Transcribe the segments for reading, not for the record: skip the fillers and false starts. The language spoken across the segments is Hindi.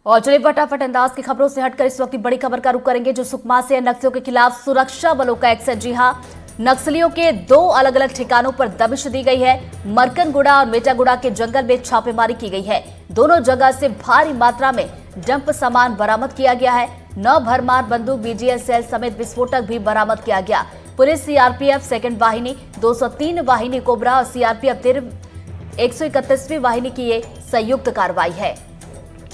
और चलिए फटाफट अंदाज की खबरों से हटकर इस वक्त की बड़ी खबर का रुख करेंगे जो सुकमा से नक्सलियों के खिलाफ सुरक्षा बलों का एक्शन। जी हां, नक्सलियों के दो अलग अलग ठिकानों पर दबिश दी गई है। मरकनगुड़ा और मेटागुड़ा के जंगल में छापेमारी की गई है। दोनों जगह से भारी मात्रा में डंप सामान बरामद किया गया है। 9 भरमार बंदूक, बीजीएल सेल समेत विस्फोटक भी बरामद किया गया। पुलिस, सीआरपीएफ सेकंड वाहिनी, 203 वाहिनी कोबरा और सीआरपीएफ 131वीं वाहिनी की ये संयुक्त कार्रवाई है।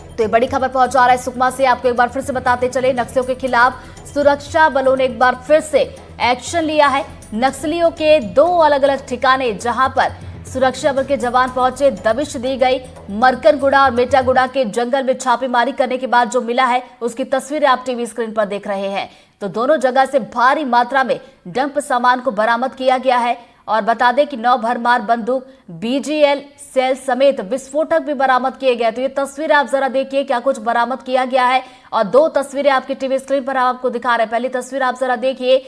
तो ये बड़ी खबर पहुंचा रहा है सुकमा से। आपको एक बार फिर से बताते चले, नक्सलियों के खिलाफ सुरक्षा बलों ने एक बार फिर से एक्शन लिया है। नक्सलियों के दो अलग अलग ठिकाने जहां पर सुरक्षा बल के जवान पहुंचे, दबिश दी गई। मरकनगुड़ा और मेटागुड़ा के जंगल में छापेमारी करने के बाद जो मिला है उसकी तस्वीरें आप टीवी स्क्रीन पर देख रहे हैं। तो दोनों जगह से भारी मात्रा में डंप सामान को बरामद किया गया है। और बता दें कि 9 भरमार बंदूक, बीजीएल सेल समेत विस्फोटक भी बरामद किए गए। तो ये तस्वीर आप जरा देखिए क्या कुछ बरामद किया गया है। और दो तस्वीरें आपकी टीवी स्क्रीन पर आपको दिखा रहे हैं। पहली तस्वीर आप जरा देखिए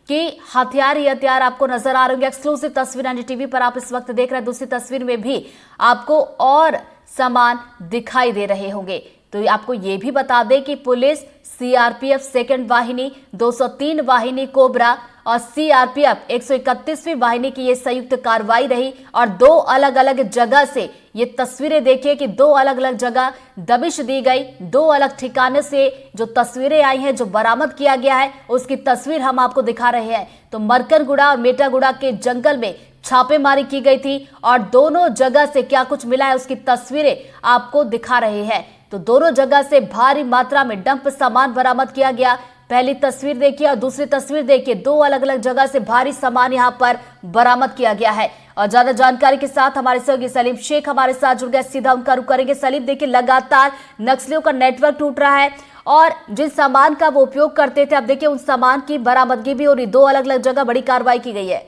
कि हथियार ही हथियार आपको नजर आ रहे होंगे। एक्सक्लूसिव तस्वीर एनडीटीवी पर आप इस वक्त देख रहे हैं। दूसरी तस्वीर में भी आपको और सामान दिखाई दे रहे होंगे। तो आपको ये भी बता दें कि पुलिस, सीआरपीएफ सेकंड वाहिनी, 203 वाहिनी कोबरा और सीआरपीएफ 131वीं वाहिनी की ये संयुक्त कार्रवाई रही। और दो अलग अलग जगह से ये तस्वीरें देखिए कि दो अलग अलग जगह दबिश दी गई। दो अलग ठिकाने से जो तस्वीरें आई हैं, जो बरामद किया गया है, उसकी तस्वीर हम आपको दिखा रहे हैं। तो मरकनगुड़ा और मेटागुड़ा के जंगल में छापेमारी की गई थी और दोनों जगह से क्या कुछ मिला है उसकी तस्वीरें आपको दिखा रहे हैं। तो दोनों जगह से भारी मात्रा में डंप सामान बरामद किया गया। पहली तस्वीर देखिए और दूसरी तस्वीर देखिए, दो अलग अलग जगह से भारी सामान यहां पर बरामद किया गया है। और ज्यादा जानकारी के साथ हमारे सहयोगी सलीम शेख हमारे साथ जुड़ गए, सीधा उनका रुख करेंगे। सलीम, देखिए लगातार नक्सलियों का नेटवर्क टूट रहा है और जिन सामान का वो उपयोग करते थे, अब देखिए उन सामान की बरामदगी भी हो रही। दो अलग अलग जगह बड़ी कार्रवाई की गई है।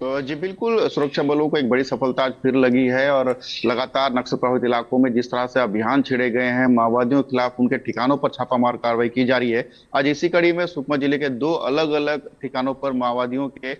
तो जी बिल्कुल, सुरक्षा बलों को एक बड़ी सफलता आज फिर लगी है। और लगातार नक्सल प्रभावित इलाकों में जिस तरह से अभियान छेड़े गए हैं, माओवादियों के खिलाफ उनके ठिकानों पर छापामार कार्रवाई की जा रही है। आज इसी कड़ी में सुकमा जिले के दो अलग अलग ठिकानों पर माओवादियों के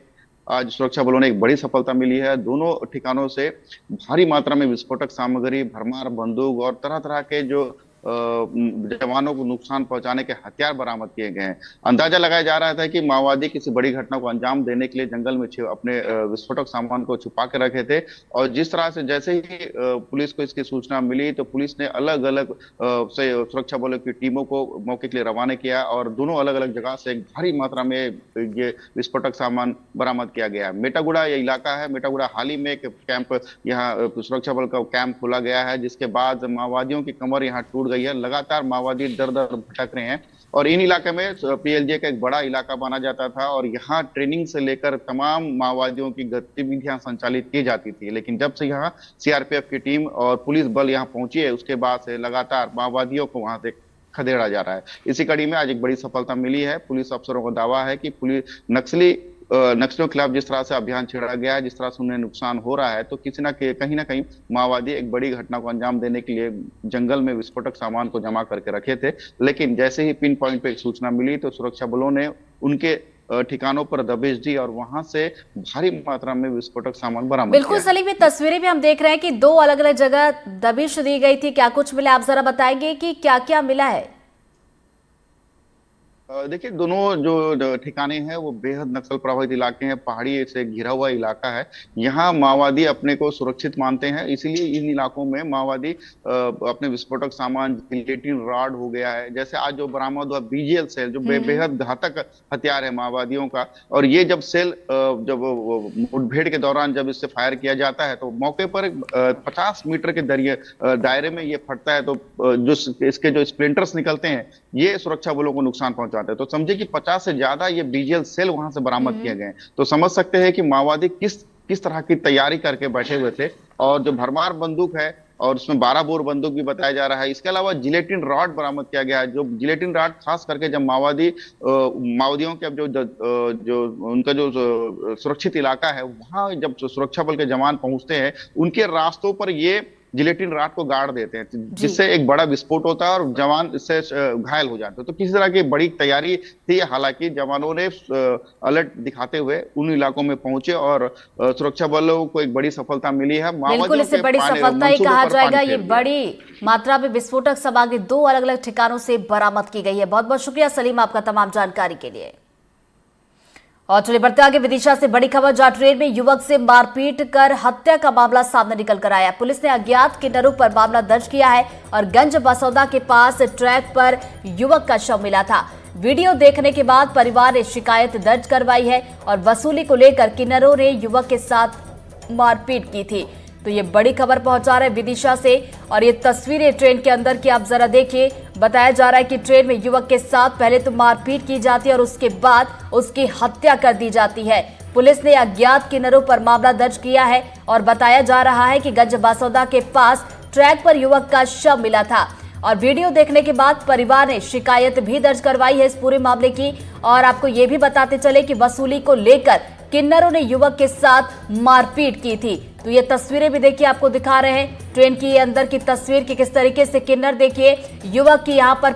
आज सुरक्षा बलों ने एक बड़ी सफलता मिली है। दोनों ठिकानों से भारी मात्रा में विस्फोटक सामग्री, भरमार बंदूक और तरह तरह के जो जवानों को नुकसान पहुंचाने के हथियार बरामद किए गए हैं। अंदाजा लगाया जा रहा था कि माओवादी किसी बड़ी घटना को अंजाम देने के लिए जंगल में अपने विस्फोटक सामान को छुपा के रखे थे। और जिस तरह से जैसे ही पुलिस को इसकी सूचना मिली तो पुलिस ने अलग अलग से सुरक्षा बलों की टीमों को मौके के लिए रवाना किया और दोनों अलग अलग जगह से एक भारी मात्रा में ये विस्फोटक सामान बरामद किया गया। मेटागुड़ा ये इलाका है। मेटागुड़ा हाल ही में एक कैंप, यहाँ सुरक्षा बल का कैंप खोला गया है, जिसके बाद माओवादियों की कमर यहाँ टूट गई है। लगातार माओवादी दर दर भटक रहे हैं और इन इलाके में पीएलजे का एक बड़ा इलाका माना जाता था और यहाँ ट्रेनिंग से लेकर तमाम माओवादियों की गतिविधियां संचालित की जाती थी। लेकिन जब से यहाँ सीआरपीएफ की टीम और पुलिस बल यहाँ पहुंची है, उसके बाद से लगातार माओवादियों को वहां से खदेड़ा जा रहा है। इसी कड़ी में आज एक बड़ी सफलता मिली है। पुलिस अफसरों का दावा है कि पुलिस नक्सलियों के खिलाफ जिस तरह से अभियान छेड़ा गया है, जिस तरह से उन्हें नुकसान हो रहा है, तो किसी ना कहीं ना कहीं माओवादी एक बड़ी घटना को अंजाम देने के लिए जंगल में विस्फोटक सामान को जमा करके रखे थे। लेकिन जैसे ही पिन पॉइंट पे एक सूचना मिली तो सुरक्षा बलों ने उनके ठिकानों पर दबिश दी और वहां से भारी मात्रा में विस्फोटक सामान बरामद किया। बिल्कुल सलीम, ये तस्वीरें भी हम देख रहे हैं कि दो अलग अलग जगह दबिश दी गई थी। क्या कुछ मिला, आप जरा बताएंगे कि क्या क्या मिला है। देखिए, दोनों जो ठिकाने हैं वो बेहद नक्सल प्रभावित इलाके हैं, पहाड़ी से घिरा हुआ इलाका है। यहाँ माओवादी अपने को सुरक्षित मानते हैं, इसीलिए इन इलाकों में माओवादी अपने विस्फोटक सामान, जिलेटिन रॉड हो गया है, जैसे आज जो बरामद हुआ बीजीएल सेल, जो बेहद घातक हथियार है माओवादियों का। और ये जब सेल जब मुठभेड़ के दौरान जब इससे फायर किया जाता है तो मौके पर 50 मीटर के दायरे में ये फटता है, तो जो इसके जो स्प्लिंटर्स निकलते हैं ये सुरक्षा बलों को नुकसान पहुंचाते हैं। तो समझे कि 50 से ज्यादा ये बीजीएल सेल वहां से बरामद किए गए। तो समझ सकते हैं कि माओवादी किस किस तरह की तैयारी करके बैठे हुए थे। और जो भरमार बंदूक है और उसमें 12 बोर बंदूक भी बताया जा रहा है। इसके अलावा जिलेटिन रॉड बरामद किया गया है। जो जिलेटिन रॉड खास करके जब माओवादियों के जो उनका जो सुरक्षित इलाका है वहां जब सुरक्षा बल के जवान पहुंचते हैं, उनके रास्तों पर ये जिलेटिन राड को गाड़ देते हैं, जिससे एक बड़ा विस्फोट होता है और जवान इससे घायल हो जाते हैं। तो किसी तरह की बड़ी तैयारी थी, हालांकि जवानों ने अलर्ट दिखाते हुए उन इलाकों में पहुंचे और सुरक्षा बलों को एक बड़ी सफलता मिली है। बिल्कुल, इसे बड़ी सफलता ही कहा जाएगा। ये बड़ी मात्रा में विस्फोटक सामग्री 2 अलग अलग ठिकानों से बरामद की गई है। बहुत बहुत शुक्रिया सलीम आपका तमाम जानकारी के लिए। और चलिए बढ़ते आगे, विदिशा से बड़ी खबर, जहां ट्रेन में युवक से मारपीट कर हत्या का मामला सामने निकल कर आया। पुलिस ने अज्ञात किन्नरों पर मामला दर्ज किया है और गंज बसौदा के पास ट्रैक पर युवक का शव मिला था। वीडियो देखने के बाद परिवार ने शिकायत दर्ज करवाई है और वसूली को लेकर किन्नरों ने युवक के साथ मारपीट की थी। तो ये बड़ी खबर पहुंचा रहे विदिशा से और ये तस्वीरें ट्रेन के अंदर की आप जरा देखिए। बताया जा रहा है कि ट्रेन में युवक के साथ पहले तो मारपीट की जाती है और उसके बाद उसकी हत्या कर दी जाती है। पुलिस ने अज्ञात किन्नरों पर मामला दर्ज किया है और बताया जा रहा है कि गंज बसौदा के पास ट्रैक पर युवक का शव मिला था और वीडियो देखने के बाद परिवार ने शिकायत भी दर्ज करवाई है इस पूरे मामले की। और आपको ये भी बताते चले कि वसूली को लेकर किन्नरों ने युवक के साथ मारपीट की थी। तो ये तस्वीरें भी देखिए, आपको दिखा रहे हैं ट्रेन की अंदर की तस्वीर कि किस तरीके से किन्नर देखिए युवक की यहाँ पर